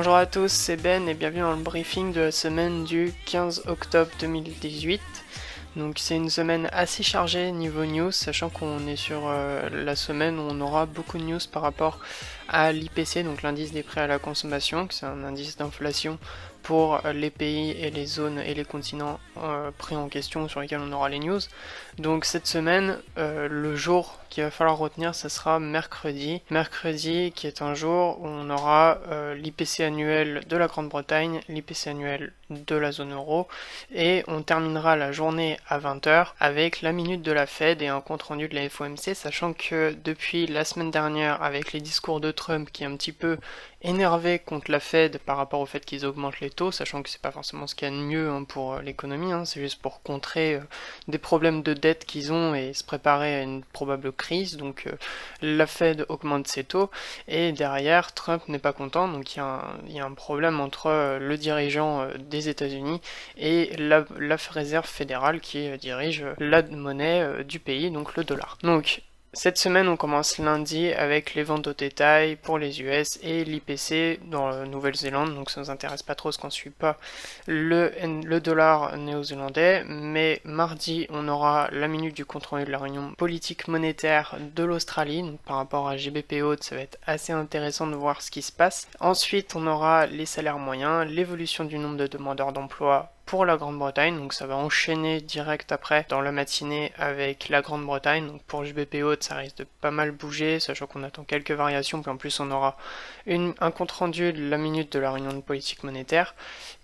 Bonjour à tous, c'est Ben et bienvenue dans le briefing de la semaine du 15 octobre 2018. Donc c'est une semaine assez chargée niveau news, sachant qu'on est sur la semaine où on aura beaucoup de news par rapport à l'IPC, donc l'indice des prix à la consommation, que c'est un indice d'inflation pour les pays et les zones et les continents pris en question sur lesquels on aura les news. Donc cette semaine, le jour qu'il va falloir retenir, ça sera mercredi. Mercredi qui est un jour où on aura l'IPC annuel de la Grande-Bretagne, l'IPC annuel de la zone euro, et on terminera la journée à 20h avec la minute de la Fed et un compte rendu de la FOMC, sachant que depuis la semaine dernière, avec les discours de Trump qui est un petit peu énervé contre la Fed par rapport au fait qu'ils augmentent les taux, sachant que c'est pas forcément ce qu'il y a de mieux pour l'économie, c'est juste pour contrer des problèmes de dette qu'ils ont et se préparer à une probable crise. Donc la Fed augmente ses taux et derrière Trump n'est pas content, donc il y a un problème entre le dirigeant des États-Unis et la réserve fédérale qui dirige la monnaie du pays, donc le dollar. Donc cette semaine, on commence lundi avec les ventes au détail pour les US et l'IPC dans la Nouvelle-Zélande, donc ça nous intéresse pas trop parce qu'on suit pas le dollar néo-zélandais, mais mardi, on aura la minute du compte rendu de la réunion politique monétaire de l'Australie, donc par rapport à GBP ça va être assez intéressant de voir ce qui se passe. Ensuite, on aura les salaires moyens, l'évolution du nombre de demandeurs d'emploi pour la Grande-Bretagne, donc ça va enchaîner direct après dans la matinée avec la Grande-Bretagne. Donc pour JBP Haute, ça risque de pas mal bouger, sachant qu'on attend quelques variations, puis en plus on aura un compte rendu de la minute de la réunion de politique monétaire.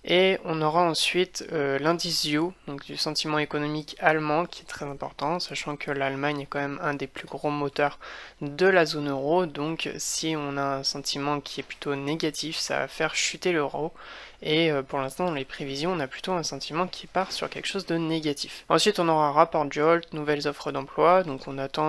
Et on aura ensuite l'indice You, donc du sentiment économique allemand, qui est très important, sachant que l'Allemagne est quand même un des plus gros moteurs de la zone euro, donc si on a un sentiment qui est plutôt négatif, ça va faire chuter l'euro. Et pour l'instant, dans les prévisions, on a plutôt un sentiment qui part sur quelque chose de négatif. Ensuite, on aura un rapport Jolt, nouvelles offres d'emploi, donc on attend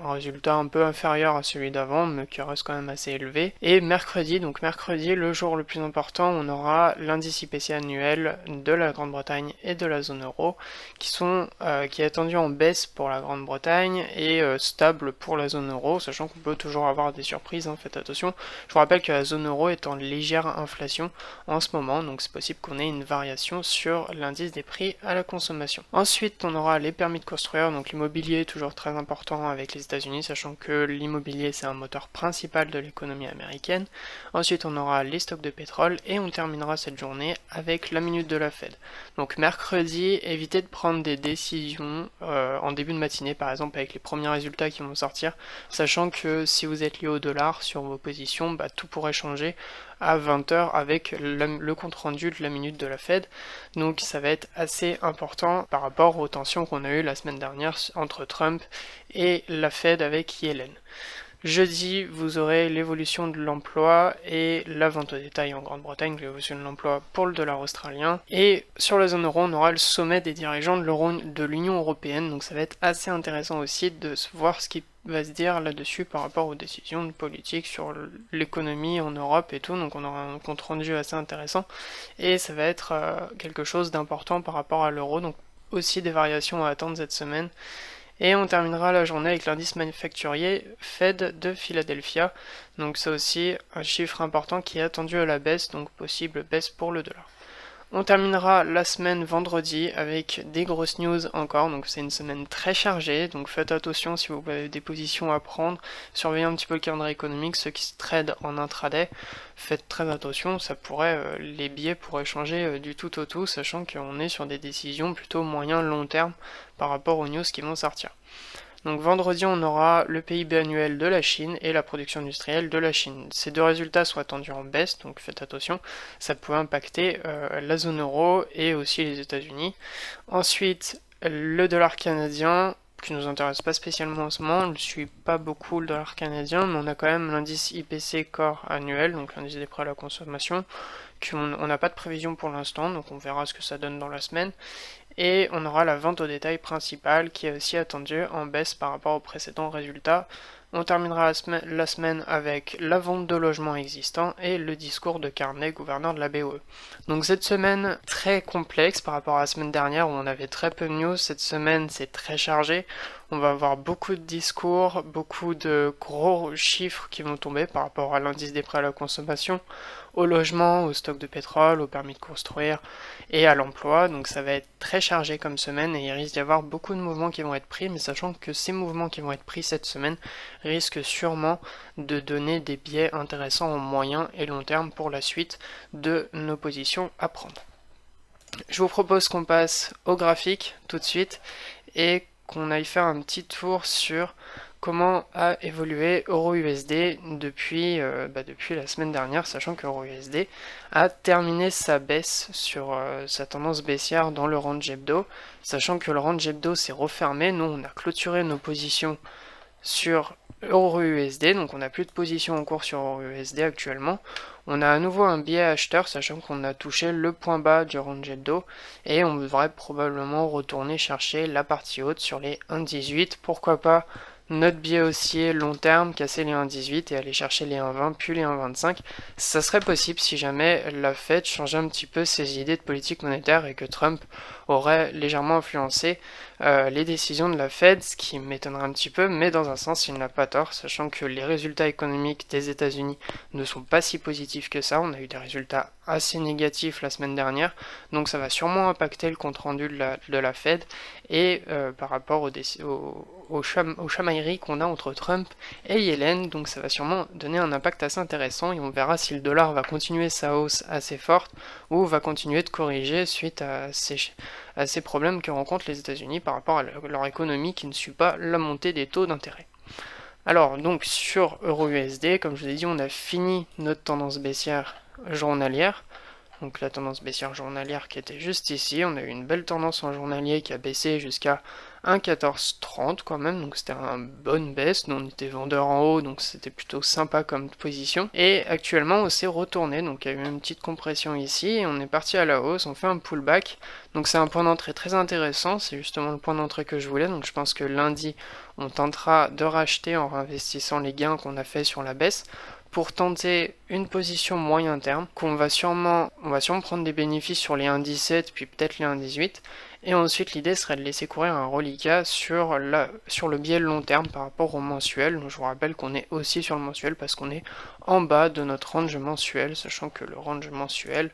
un résultat un peu inférieur à celui d'avant, mais qui reste quand même assez élevé. Et mercredi, le jour le plus important, on aura l'indice IPC annuel de la Grande-Bretagne et de la zone euro, qui est attendu en baisse pour la Grande-Bretagne et stable pour la zone euro, sachant qu'on peut toujours avoir des surprises, faites attention. Je vous rappelle que la zone euro est en légère inflation en ce moment, donc c'est possible qu'on ait une variation sur l'indice des prix à la consommation. Ensuite, on aura les permis de construire, donc l'immobilier est toujours très important avec les États-Unis, sachant que l'immobilier c'est un moteur principal de l'économie américaine. Ensuite, on aura les stocks de pétrole et on terminera cette journée avec la minute de la Fed. Donc mercredi, évitez de prendre des décisions en début de matinée, par exemple avec les premiers résultats qui vont sortir, sachant que si vous êtes lié au dollar sur vos positions, tout pourrait changer à 20h avec le compte rendu de la minute de la Fed. Donc ça va être assez important par rapport aux tensions qu'on a eues la semaine dernière entre Trump et la Fed avec Yellen. Jeudi, vous aurez l'évolution de l'emploi et la vente au détail en Grande-Bretagne, l'évolution de l'emploi pour le dollar australien. Et sur la zone euro, on aura le sommet des dirigeants de l'Union européenne, donc ça va être assez intéressant aussi de voir ce qui va se dire là-dessus par rapport aux décisions de politique sur l'économie en Europe et tout, donc on aura un compte rendu assez intéressant et ça va être quelque chose d'important par rapport à l'euro, donc aussi des variations à attendre cette semaine. Et on terminera la journée avec l'indice manufacturier Fed de Philadelphia, donc ça aussi un chiffre important qui est attendu à la baisse, donc possible baisse pour le dollar. On terminera la semaine vendredi avec des grosses news encore, donc c'est une semaine très chargée, donc faites attention si vous avez des positions à prendre, surveillez un petit peu le calendrier économique, ceux qui se tradent en intraday, faites très attention, les billets pourraient changer du tout au tout, sachant qu'on est sur des décisions plutôt moyen-long terme par rapport aux news qui vont sortir. Donc vendredi, on aura le PIB annuel de la Chine et la production industrielle de la Chine. Ces deux résultats sont attendus en baisse, donc faites attention, ça peut impacter la zone euro et aussi les États-Unis. Ensuite, le dollar canadien, qui nous intéresse pas spécialement en ce moment, on ne suit pas beaucoup le dollar canadien, mais on a quand même l'indice IPC Core annuel, donc l'indice des prix à la consommation, on n'a pas de prévision pour l'instant, donc on verra ce que ça donne dans la semaine. Et on aura la vente au détail principale qui est aussi attendue en baisse par rapport aux précédents résultats On terminera la semaine avec la vente de logements existants et le discours de Carnet, gouverneur de la BOE. Donc cette semaine très complexe par rapport à la semaine dernière où on avait très peu de news. Cette semaine c'est très chargé. On va avoir beaucoup de discours, beaucoup de gros chiffres qui vont tomber par rapport à l'indice des prix à la consommation, au logement, au stock de pétrole, au permis de construire et à l'emploi. Donc ça va être très chargé comme semaine et il risque d'y avoir beaucoup de mouvements qui vont être pris, mais sachant que ces mouvements qui vont être pris cette semaine risquent sûrement de donner des biais intéressants en moyen et long terme pour la suite de nos positions à prendre. Je vous propose qu'on passe au graphique tout de suite et qu'on aille faire un petit tour sur comment a évolué EURUSD depuis la semaine dernière, sachant que EURUSD a terminé sa baisse sur sa tendance baissière dans le range hebdo, sachant que le range hebdo s'est refermé. Nous on a clôturé nos positions sur EURUSD, donc on n'a plus de position en cours sur EURUSD actuellement. On a à nouveau un biais acheteur, sachant qu'on a touché le point bas du range hebdo, et on devrait probablement retourner chercher la partie haute sur les 1,18, pourquoi pas notre biais haussier long terme, casser les 1,18 et aller chercher les 1,20 puis les 1,25. Ça serait possible si jamais la Fed changeait un petit peu ses idées de politique monétaire et que Trump aurait légèrement influencé les décisions de la Fed, ce qui m'étonnerait un petit peu, mais dans un sens il n'a pas tort, sachant que les résultats économiques des États-Unis ne sont pas si positifs que ça. On a eu des résultats assez négatifs la semaine dernière, donc ça va sûrement impacter le compte rendu de la Fed et par rapport aux chamailleries qu'on a entre Trump et Yellen, donc ça va sûrement donner un impact assez intéressant et on verra si le dollar va continuer sa hausse assez forte ou va continuer de corriger suite à ces problèmes que rencontrent les États-Unis par rapport à leur économie qui ne suit pas la montée des taux d'intérêt. Alors donc sur EURUSD, comme je vous ai dit, on a fini notre tendance baissière journalière. Donc la tendance baissière journalière qui était juste ici, on a eu une belle tendance en journalier qui a baissé jusqu'à 1,1430 quand même, donc c'était une bonne baisse. Nous on était vendeurs en haut, donc c'était plutôt sympa comme position. Et actuellement on s'est retourné, donc il y a eu une petite compression ici, et on est parti à la hausse, on fait un pullback. Donc c'est un point d'entrée très intéressant, c'est justement le point d'entrée que je voulais, donc je pense que lundi on tentera de racheter en réinvestissant les gains qu'on a fait sur la baisse, pour tenter une position moyen terme, on va sûrement prendre des bénéfices sur les 1,17 puis peut-être les 1,18, et ensuite l'idée serait de laisser courir un reliquat sur le biais long terme par rapport au mensuel. Donc je vous rappelle qu'on est aussi sur le mensuel parce qu'on est en bas de notre range mensuel, sachant que le range mensuel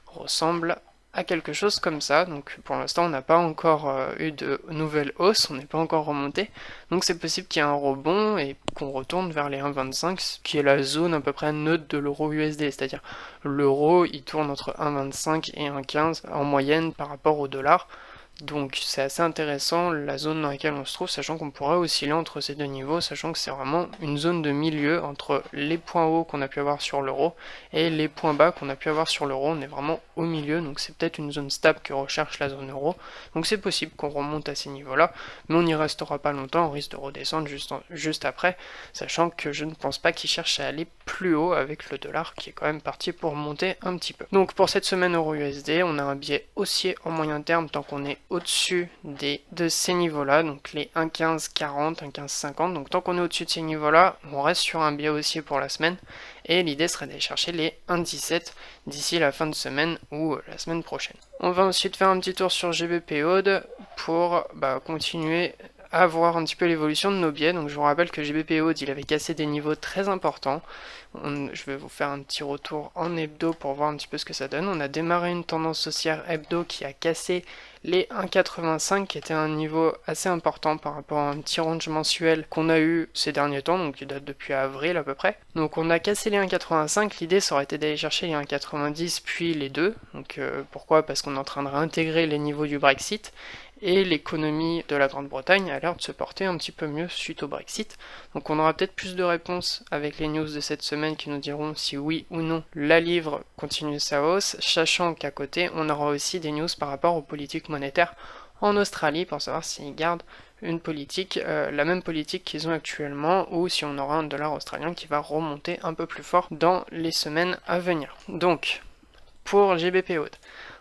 ressemble à quelque chose comme ça. Donc pour l'instant on n'a pas encore eu de nouvelle hausse, on n'est pas encore remonté, donc c'est possible qu'il y ait un rebond et qu'on retourne vers les 1,25, qui est la zone à peu près neutre de l'euro USD, c'est-à-dire l'euro il tourne entre 1,25 et 1,15 en moyenne par rapport au dollar. Donc c'est assez intéressant la zone dans laquelle on se trouve, sachant qu'on pourrait osciller entre ces deux niveaux, sachant que c'est vraiment une zone de milieu entre les points hauts qu'on a pu avoir sur l'euro et les points bas qu'on a pu avoir sur l'euro. On est vraiment au milieu, donc c'est peut-être une zone stable que recherche la zone euro. Donc c'est possible qu'on remonte à ces niveaux-là, mais on n'y restera pas longtemps, on risque de redescendre juste après, sachant que je ne pense pas qu'il cherche à aller plus haut avec le dollar qui est quand même parti pour monter un petit peu. Donc pour cette semaine euro-USD, on a un biais haussier en moyen terme tant qu'on est au-dessus de ces niveaux-là, donc les 1,1540, 1,1550. Donc tant qu'on est au-dessus de ces niveaux-là, on reste sur un biais haussier pour la semaine. Et l'idée serait d'aller chercher les 1,17 d'ici la fin de semaine ou la semaine prochaine. On va ensuite faire un petit tour sur GBP-HODE pour continuer à voir un petit peu l'évolution de nos biais. Donc je vous rappelle que GBP-HODE il avait cassé des niveaux très importants. Je vais vous faire un petit retour en hebdo pour voir un petit peu ce que ça donne. On a démarré une tendance haussière hebdo qui a cassé les 1,85 qui était un niveau assez important par rapport à un petit range mensuel qu'on a eu ces derniers temps, donc qui date depuis avril à peu près. Donc on a cassé les 1,85, l'idée ça aurait été d'aller chercher les 1,90 puis les 2. Donc pourquoi? Parce qu'on est en train de réintégrer les niveaux du Brexit et l'économie de la Grande-Bretagne a l'air de se porter un petit peu mieux suite au Brexit. Donc on aura peut-être plus de réponses avec les news de cette semaine qui nous diront si oui ou non la livre continue sa hausse, sachant qu'à côté on aura aussi des news par rapport aux politiques monétaires en Australie pour savoir s'ils gardent une politique, la même politique qu'ils ont actuellement, ou si on aura un dollar australien qui va remonter un peu plus fort dans les semaines à venir. Donc pour GBP-HODE,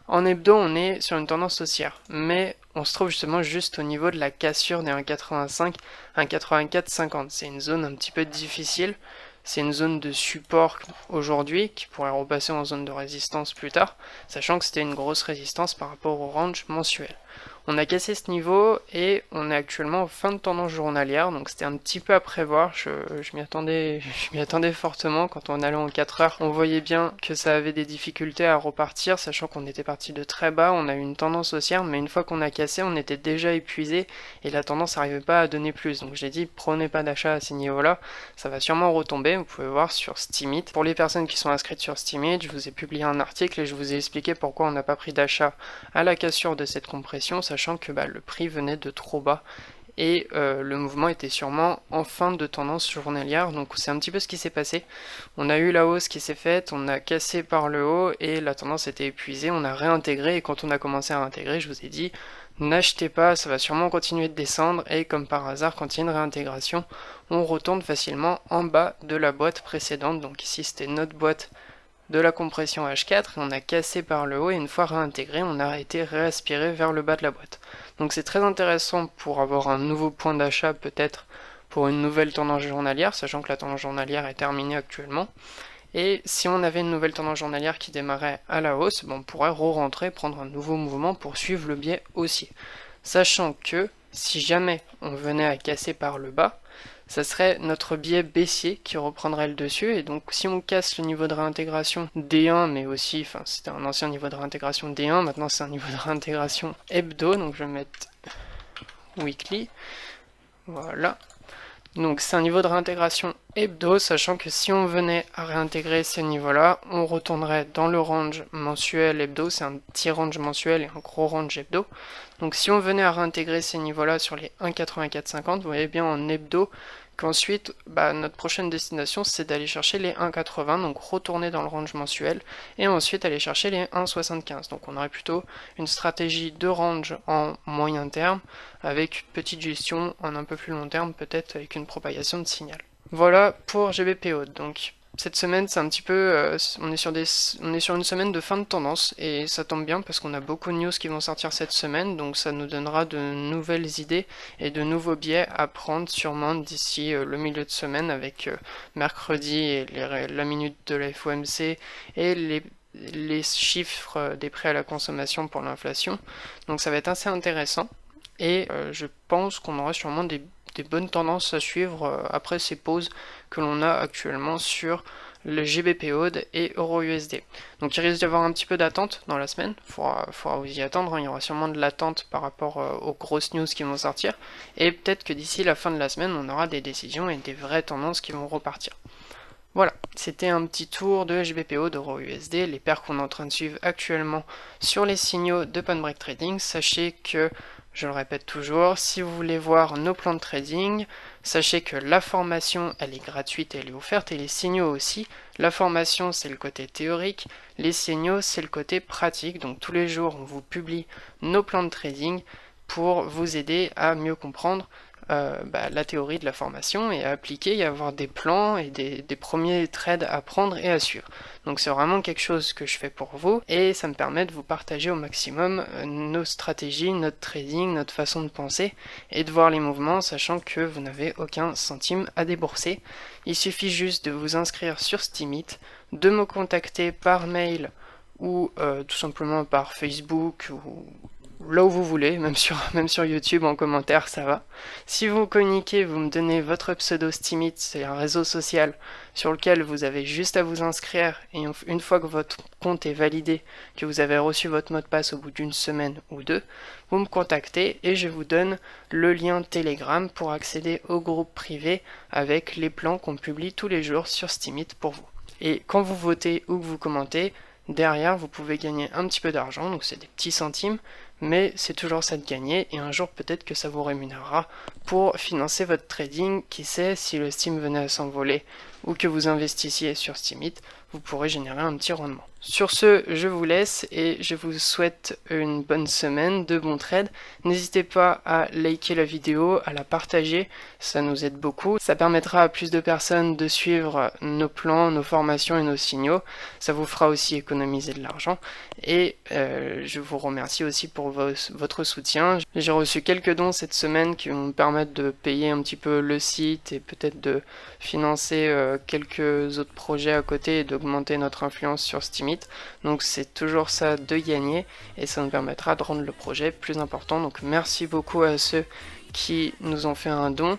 En hebdo, on est sur une tendance haussière, mais on se trouve justement juste au niveau de la cassure des 1,85, 1,84,50. C'est une zone un petit peu difficile, c'est une zone de support aujourd'hui qui pourrait repasser en zone de résistance plus tard, sachant que c'était une grosse résistance par rapport au range mensuel. On a cassé ce niveau et on est actuellement en fin de tendance journalière, donc c'était un petit peu à prévoir, je m'y attendais fortement. Quand on allait en 4 heures, on voyait bien que ça avait des difficultés à repartir, sachant qu'on était parti de très bas, on a eu une tendance haussière, mais une fois qu'on a cassé, on était déjà épuisé et la tendance n'arrivait pas à donner plus. Donc j'ai dit, prenez pas d'achat à ces niveaux-là, ça va sûrement retomber, vous pouvez voir sur Steemit. Pour les personnes qui sont inscrites sur Steemit, je vous ai publié un article et je vous ai expliqué pourquoi on n'a pas pris d'achat à la cassure de cette compression, sachant que le prix venait de trop bas et le mouvement était sûrement en fin de tendance journalière, donc c'est un petit peu ce qui s'est passé. On a eu la hausse qui s'est faite, on a cassé par le haut et la tendance était épuisée, on a réintégré et quand on a commencé à réintégrer, je vous ai dit n'achetez pas, ça va sûrement continuer de descendre et comme par hasard quand il y a une réintégration, on retourne facilement en bas de la boîte précédente. Donc ici c'était notre boîte de la compression H4 et on a cassé par le haut et une fois réintégré on a été réaspiré vers le bas de la boîte. Donc c'est très intéressant pour avoir un nouveau point d'achat peut-être pour une nouvelle tendance journalière, sachant que la tendance journalière est terminée actuellement. Et si on avait une nouvelle tendance journalière qui démarrait à la hausse, on pourrait re-rentrer, prendre un nouveau mouvement pour suivre le biais haussier. Sachant que si jamais on venait à casser par le bas, ça serait notre biais baissier qui reprendrait le dessus, et donc si on casse le niveau de réintégration D1, mais aussi, enfin c'était un ancien niveau de réintégration D1, maintenant c'est un niveau de réintégration hebdo, donc je vais mettre weekly, voilà. Donc c'est un niveau de réintégration hebdo, sachant que si on venait à réintégrer ces niveaux-là, on retournerait dans le range mensuel hebdo, c'est un petit range mensuel et un gros range hebdo. Donc si on venait à réintégrer ces niveaux-là sur les 1,8450, vous voyez bien en hebdo qu'ensuite notre prochaine destination c'est d'aller chercher les 1,80, donc retourner dans le range mensuel, et ensuite aller chercher les 1,75. Donc on aurait plutôt une stratégie de range en moyen terme, avec une petite gestion en un peu plus long terme, peut-être avec une propagation de signal. Voilà pour GBPO. Donc cette semaine c'est un petit peu, on est sur une semaine de fin de tendance et ça tombe bien parce qu'on a beaucoup de news qui vont sortir cette semaine, donc ça nous donnera de nouvelles idées et de nouveaux biais à prendre sûrement d'ici le milieu de semaine avec mercredi et la minute de la FOMC et les chiffres des prix à la consommation pour l'inflation. Donc ça va être assez intéressant et je pense qu'on aura sûrement des bonnes tendances à suivre après ces pauses que l'on a actuellement sur le GBPOD et EURUSD. Donc il risque d'y avoir un petit peu d'attente dans la semaine, il faudra vous y attendre, il y aura sûrement de l'attente par rapport aux grosses news qui vont sortir, et peut-être que d'ici la fin de la semaine on aura des décisions et des vraies tendances qui vont repartir. Voilà, c'était un petit tour de GBPO, d'EURUSD, les paires qu'on est en train de suivre actuellement sur les signaux de Pan Break Trading. Sachez que, je le répète toujours, si vous voulez voir nos plans de trading, sachez que la formation elle est gratuite et elle est offerte, et les signaux aussi. La formation c'est le côté théorique, les signaux c'est le côté pratique, donc tous les jours on vous publie nos plans de trading pour vous aider à mieux comprendre la théorie de la formation et à appliquer et à avoir des plans et des premiers trades à prendre et à suivre. Donc c'est vraiment quelque chose que je fais pour vous et ça me permet de vous partager au maximum nos stratégies, notre trading, notre façon de penser et de voir les mouvements, sachant que vous n'avez aucun centime à débourser. Il suffit juste de vous inscrire sur Steemit, de me contacter par mail ou tout simplement par Facebook ou là où vous voulez, même sur YouTube en commentaire, ça va. Si vous communiquez, vous me donnez votre pseudo Steemit, c'est un réseau social sur lequel vous avez juste à vous inscrire, et une fois que votre compte est validé, que vous avez reçu votre mot de passe au bout d'une semaine ou deux, vous me contactez et je vous donne le lien Telegram pour accéder au groupe privé avec les plans qu'on publie tous les jours sur Steemit pour vous. Et quand vous votez ou que vous commentez, derrière vous pouvez gagner un petit peu d'argent, donc c'est des petits centimes, mais c'est toujours ça de gagner, et un jour peut-être que ça vous rémunérera pour financer votre trading. Qui sait, si le Steam venait à s'envoler ou que vous investissiez sur Steemit, vous pourrez générer un petit rendement. Sur ce, je vous laisse et je vous souhaite une bonne semaine, de bons trades. N'hésitez pas à liker la vidéo, à la partager, ça nous aide beaucoup. Ça permettra à plus de personnes de suivre nos plans, nos formations et nos signaux. Ça vous fera aussi économiser de l'argent. Et je vous remercie aussi pour votre soutien. J'ai reçu quelques dons cette semaine qui vont me permettre de payer un petit peu le site et peut-être de financer quelques autres projets à côté et d'augmenter notre influence sur Steemit. Donc c'est toujours ça de gagner et ça nous permettra de rendre le projet plus important. Donc merci beaucoup à ceux qui nous ont fait un don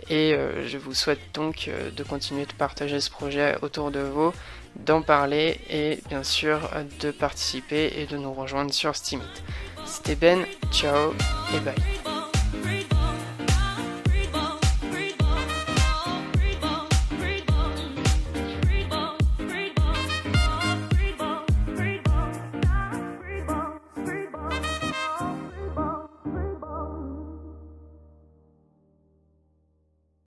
et je vous souhaite donc de continuer de partager ce projet autour de vous, d'en parler et bien sûr de participer et de nous rejoindre sur Steemit. C'était Ben, ciao et bye.